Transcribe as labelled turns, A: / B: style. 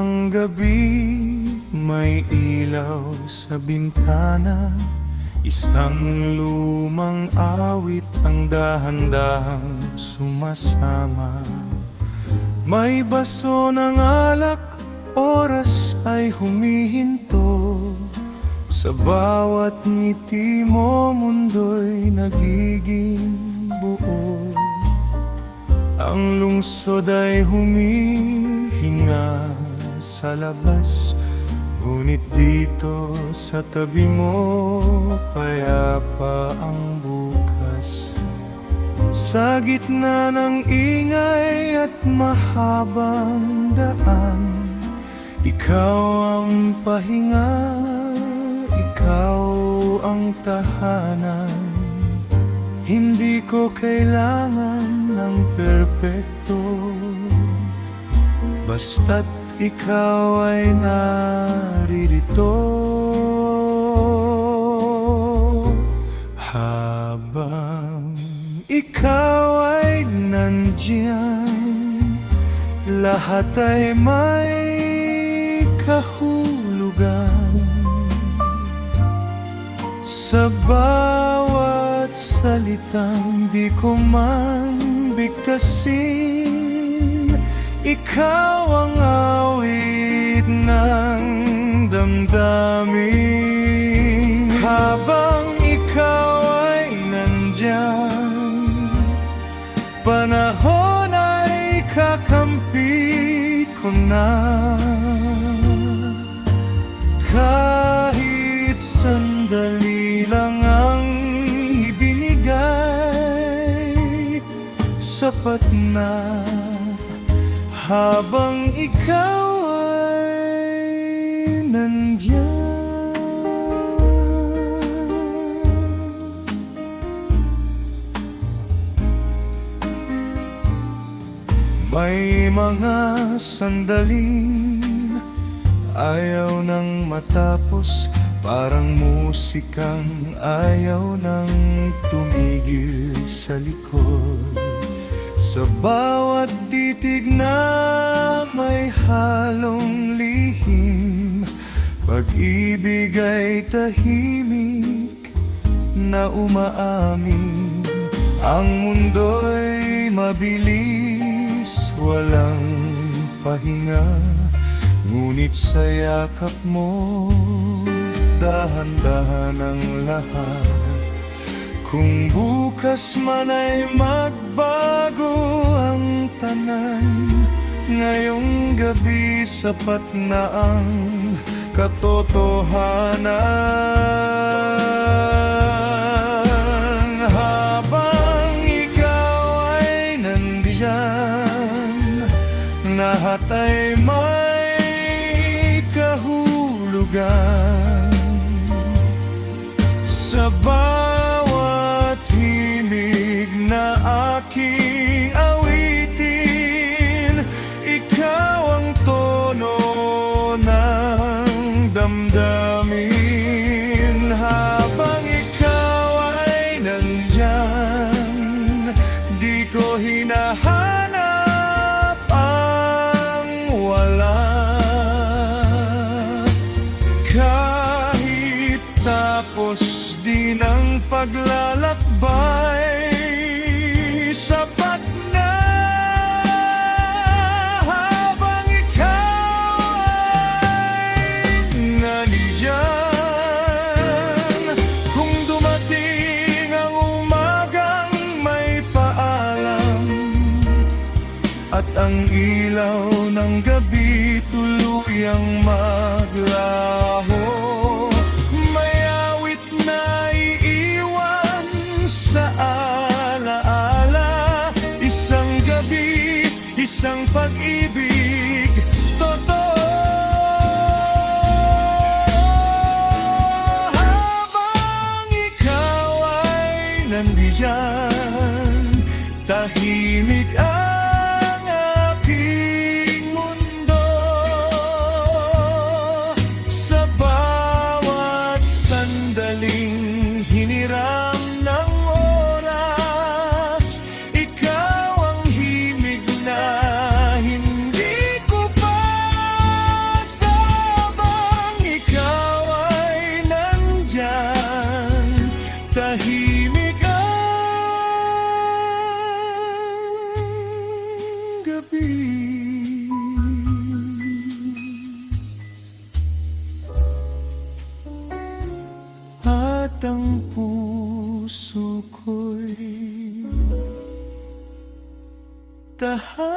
A: ng gabi, may ilaw sa bintana. Isang lumang awit ang dahan-dahang sumasama. May baso ng alak, oras ay humihinto. Sa bawat ngiti mo, mundo'y nagiging buo. Ang lungsod ay humihinga sa labas, ngunit dito sa tabi mo, payapa ang bukas. Sa gitna ng ingay at mahabang daan, ikaw ang pahinga, ikaw ang tahanan. Hindi ko kailangan ng perpekto, basta't ikaw ay naririto. Habang ikaw ay nandiyan, lahat ay may kahulugan. Sa bawat salitang di ko man bigkasin, ikaw ang awit ng damdamin. Habang ikaw ay nandyan, panahon ay kakampi ko na. Kahit sandali lang ang ibinigay, sapat na. Habang ikaw ay nandiyan. May mga sandaling ayaw nang matapos, parang musikang ayaw nang tumigil sa likod. Sa bawat titig na may halong lihim, pag-ibig ay tahimik na umaamin. Ang mundo'y mabilis, walang pahinga, ngunit sa yakap mo, dahan-dahan ang lahat. Kung bukas man ay magbago ang tanan, ngayong gabi sapat na ang katotohanan. Habang ikaw ay nandiyan, lahat ay may kahulugan. Sa bawat himig na aking awitin, ikaw ang tono ng damdamin. Habang ikaw ay nandyan, di ko hinahanap ang wala. Kahit tapos din ang paglalakbay, sapat na. Habang ikaw ay nandiyan, kung dumating ang umagang may paalam, at ang ilaw ng gabi tuluyang maglaho, isang pag-ibig totoo. Habang ikaw ay nandiyan, tahimik ang aking mundo. Sa bawat sandaling hiniram ng oras, ikaw ang himig na hindi ko pa lahat